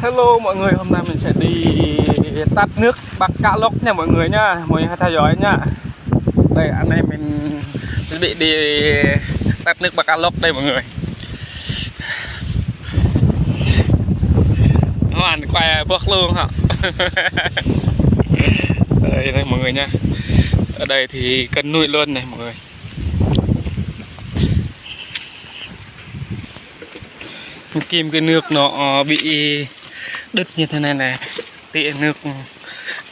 Hello mọi người, hôm nay mình sẽ đi tát nước Bắc Cạ Lốc nha mọi người nhá. Mọi người hãy theo dõi nhá. Đây anh em mình chuẩn bị đi tát nước Bắc Cạ Lốc đây mọi người. Hoàn quay bước luôn hả? Đây mọi người nha. Ở đây thì cân núi luôn này mọi người. Kim cái nước nó bị đứt như thế này này, tỉa nước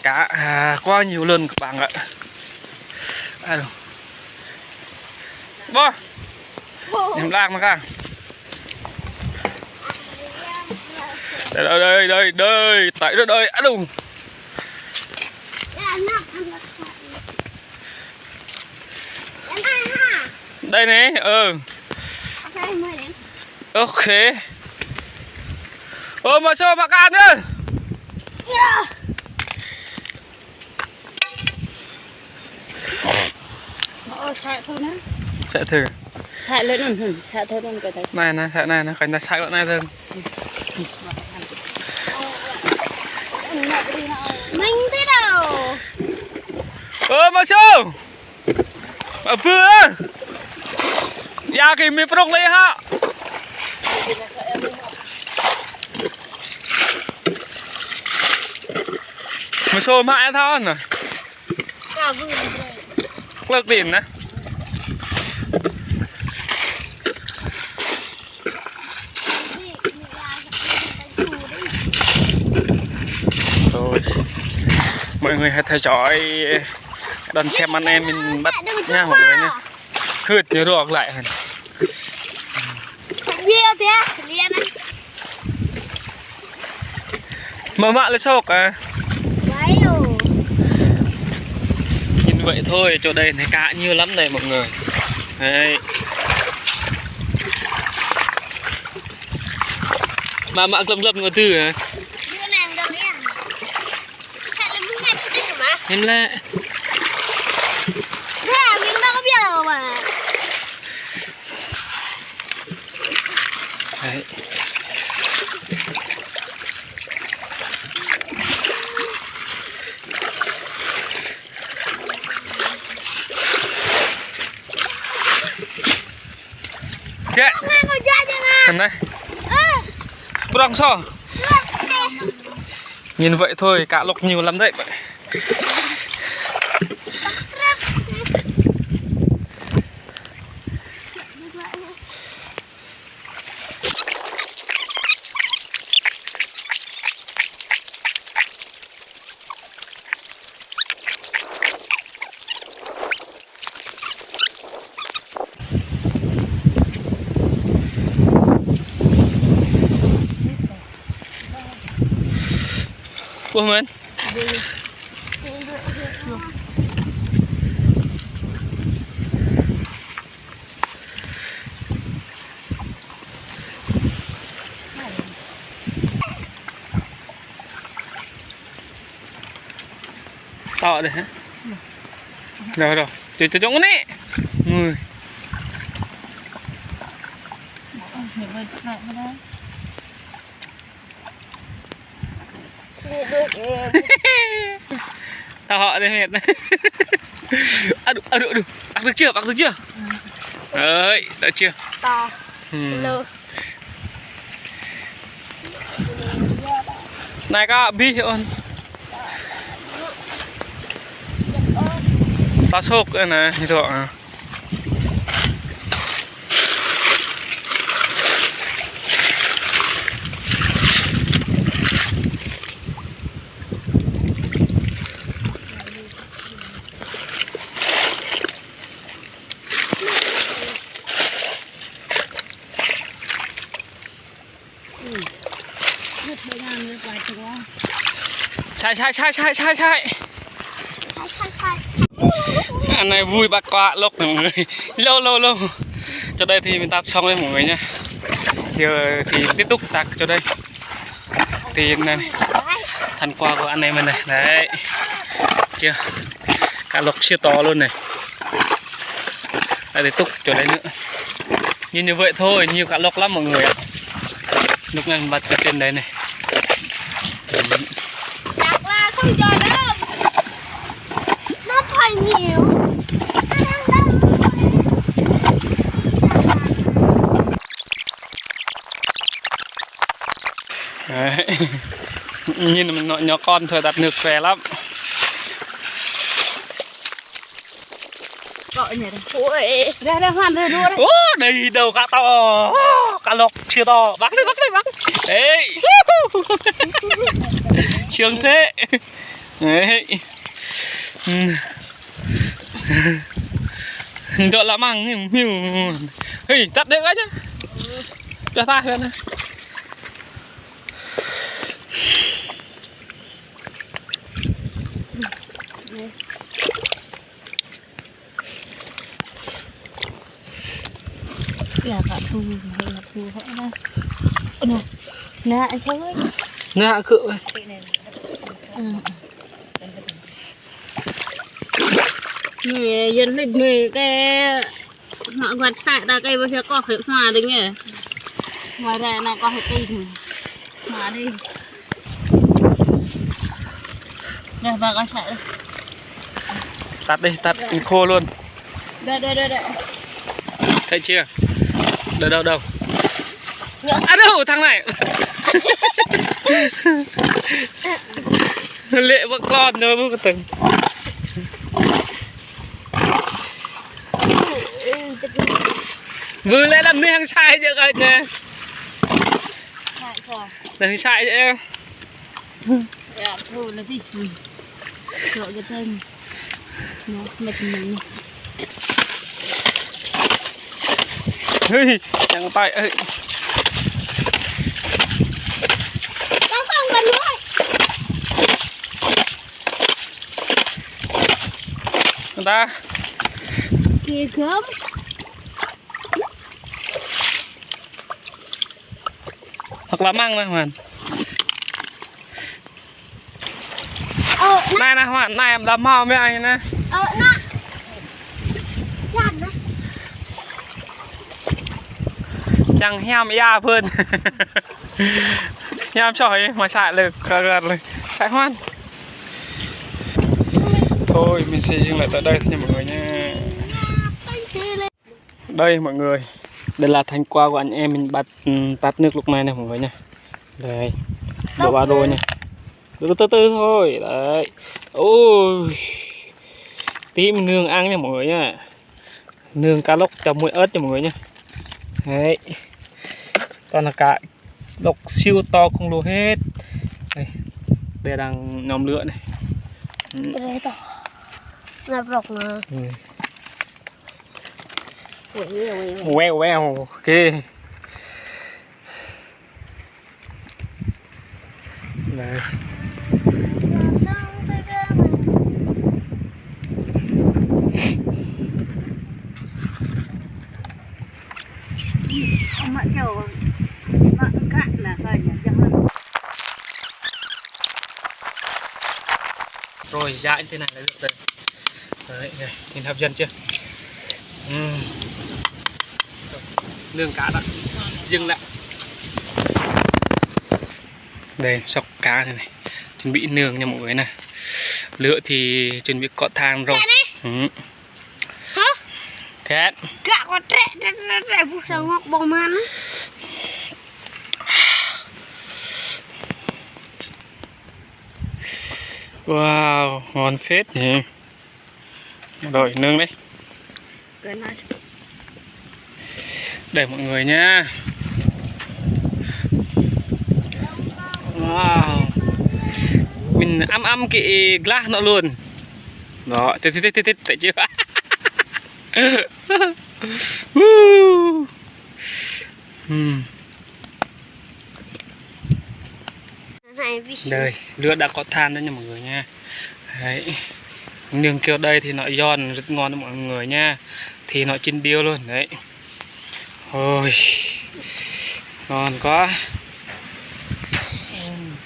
cá quá nhiều lần các bạn ạ. Bố em lạc mà cả đây tại đó đây đúng đây này ok mà sao bạc ăn nữa sẽ thử xài lên rồi xài thôi luôn cái này nè sẽ này nó phải là xài này thôi mình thế đâu mà sao mà vừa ya cái mi prong lấy ha mà sao mãi thôi nè lực điểm nè rồi mọi người hãy theo dõi đón xem anh em mình bắt nha mọi người nha hượt nhớ ruột lại hả mà mạ là sốc à nhìn vậy thôi chỗ đây này cá nhiều lắm đây mọi người đây mà mạ lâm ngồi tư hả em lạ mình đâu có biết đâu mà đấy kệ thằng này băng so nhìn vậy thôi cá lóc nhiều lắm đấy của mình to đây hả rồi cho chúng này người tao họ đây mệt này ăn được chưa đấy đã chưa to này các bi hiệu tao sốc này như thế ạ sai anh này vui bạc quạ lốc mọi người lâu cho đây thì mình tạt xong đây mọi người nha giờ thì tiếp tục tạt cho đây thì này thành quả của anh em mình này đấy chưa cá lóc siêu to luôn này lại tiếp tục cho đây nữa nhìn như vậy thôi nhiều cá lóc lắm mọi người ạ lúc này mình bắt cái trên đây này Chắc là không chờ đâu. Nó phải nhiều. Đấy. Nhìn mình nhỏ con thôi đặt nước khỏe lắm. Gọi này đây. Ôi, đây hoàn rồi đua đây. Ô, đây đầu cá to, cá lóc chưa to, bắt đi. Đấy. Trường thế. Đấy. Đỡ là măng hey, tắt đấy cái nhá. Cho ta lên này. Là cả thu hay là thu họ đây. Nè anh cháu ơi. Nè cự. Người dân lịch người cái họ quạt xạ ra cây bây giờ có phải hòa đấy nhỉ. Ngoài ra là có phải cây thì hòa đi. Đây và có xạ đây. Tắt đi, tắt khô luôn. Đây. Thấy chưa? Đâu. À đâu, thằng này. Lệ vẫn con thôi không có từng. Vừa lên làm hàng sai chứ coi nè. Làm sai chứ. Dạ, thôi là gì? Sợ cái thân. Nó mệt mình. Hey, chẳng tay ơi. Không cần nuôi. Người ta Kìa khớm. hoặc là măng này Hoàn. Này Hoàn, này em làm màu với anh nè. Nè. Chặt này. Chẳng heo ya vươn. Heo sỏi mà chạy được gần rồi. Chạy Hoan. Thôi mình sẽ dừng lại tại đây nha mọi người nha. Đây mọi người, đây là thành quả của anh em mình bắt tắt nước lúc này nè mọi người nha. Đây, đổ ba đô nha. Từ từ thôi, đấy. Ôi, tí mình nướng ăn nha mọi người nha. Nướng cá lóc cho muối ớt nha mọi người nha. Đấy, toàn là cá lóc siêu to không lô hết. Đây đang nhóm lửa này. Đây to. Ngập rọc mà. Wow, ok. Đây. Mà kiểu bạn cạn là phải nhỉ. Rồi dạ như thế này là được rồi. Đấy, này, nhìn hấp dẫn chưa? Nướng cá đã dừng lại. Đây sọc cá này, chuẩn bị nướng nha mọi người nè. Lửa thì chuẩn bị cọ than rồi. Hả? Thét. Cả con trẻ phụ sống hoặc bông man. Wow, ngon phết nhỉ. Rồi nướng đấy. Để mọi người nhá. Wow. Mình ấm cái glass nó luôn. Đó, thấy chưa? Đây, lửa đã có than đó nha mọi người nha. Đấy. Nướng kiểu đây thì nó giòn rất ngon đó mọi người nha. Thì nó chín điêu luôn đấy. Ôi, ngon quá.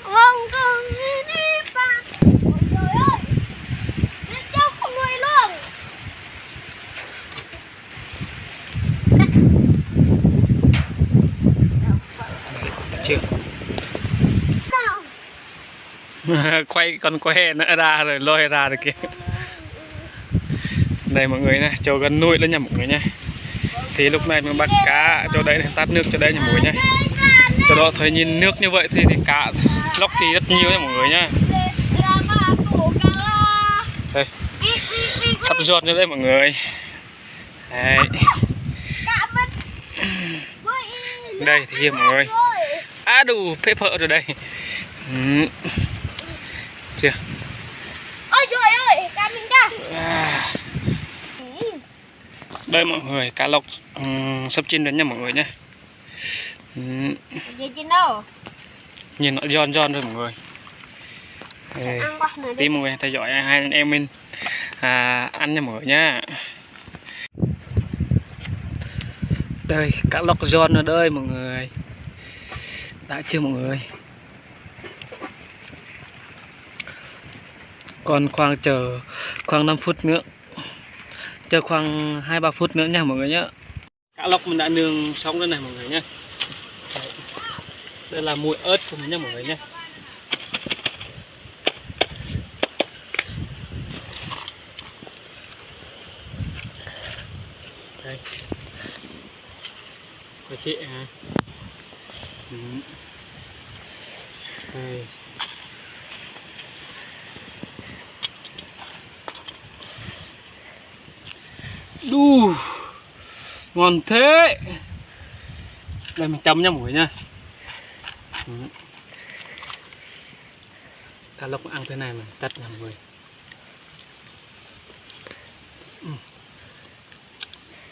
Không còn gì đi mà. Ôi trời ơi. Nó cháu không nuôi luôn. Được chưa? Quay con que nó ra rồi lôi ra được kìa. Đây mọi người nè, cho gần nuôi lên nha mọi người nha. Thì lúc này mình bắt cá cho đây này, tát nước cho đây nha mọi người nha. Cho đó thấy nhìn nước như vậy thì cá lóc thì rất nhiều nha mọi người nha. Đây, sắp giọt như đây mọi người. Đấy. Đây thì mọi người. Đủ phê phở rồi đây. Chưa? Ôi trời ơi, cá mình đây. Đây mọi người, cá lóc sắp chín rồi nha mọi người nhé. Gì chín đâu? Nhìn nó giòn giòn rồi mọi người. Tí mọi người theo dõi hai anh em mình ăn nha mọi người nhá. Đây, cá lóc giòn ở đây mọi người. Đã chưa mọi người? Còn khoảng 5 phút nữa. Chờ khoảng 2-3 phút nữa nha mọi người nhé. Cá lóc mình đã nướng xong rồi này mọi người nhé. Đây là mùi ớt của mình nha mọi người nhé. Đây. Của chị hả? Đây. Đu, ngon thế. Đây mình chấm nha mọi người nha. Cá lóc ăn thế này mà chất nha mọi người.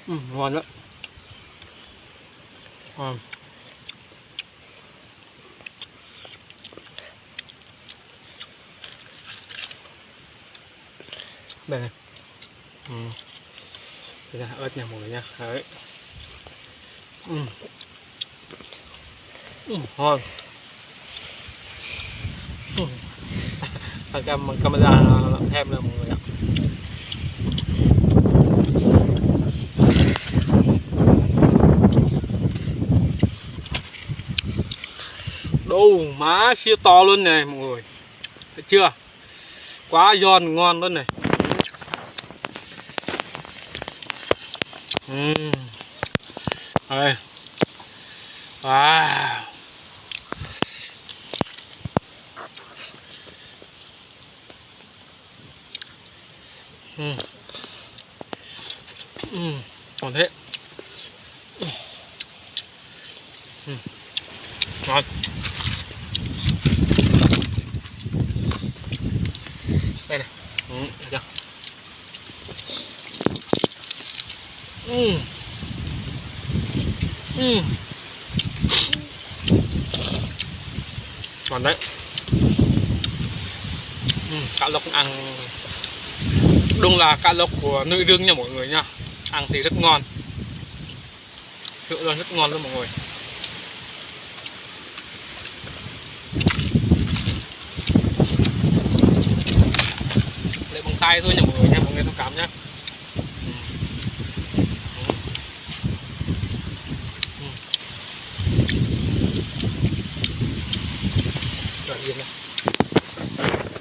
Ngon lắm. Đây này. Đây là ớt nha mọi người nha. Đấy. Ngon. Camera thêm là mọi người ạ. Đâu má siêu to luôn này mọi người. Thấy chưa? Quá giòn ngon luôn này. Đây. Wow. Còn thế. Ngon. Đây này. Thấy chưa? Còn đấy. Cá lóc ăn đúng là cá lóc của nữ đương nha mọi người nha. Ăn thì rất ngon. Thực luôn rất ngon luôn mọi người. Lấy bằng tay thôi nha mọi người nha, mọi người thông cảm nhé. Rồi yên này.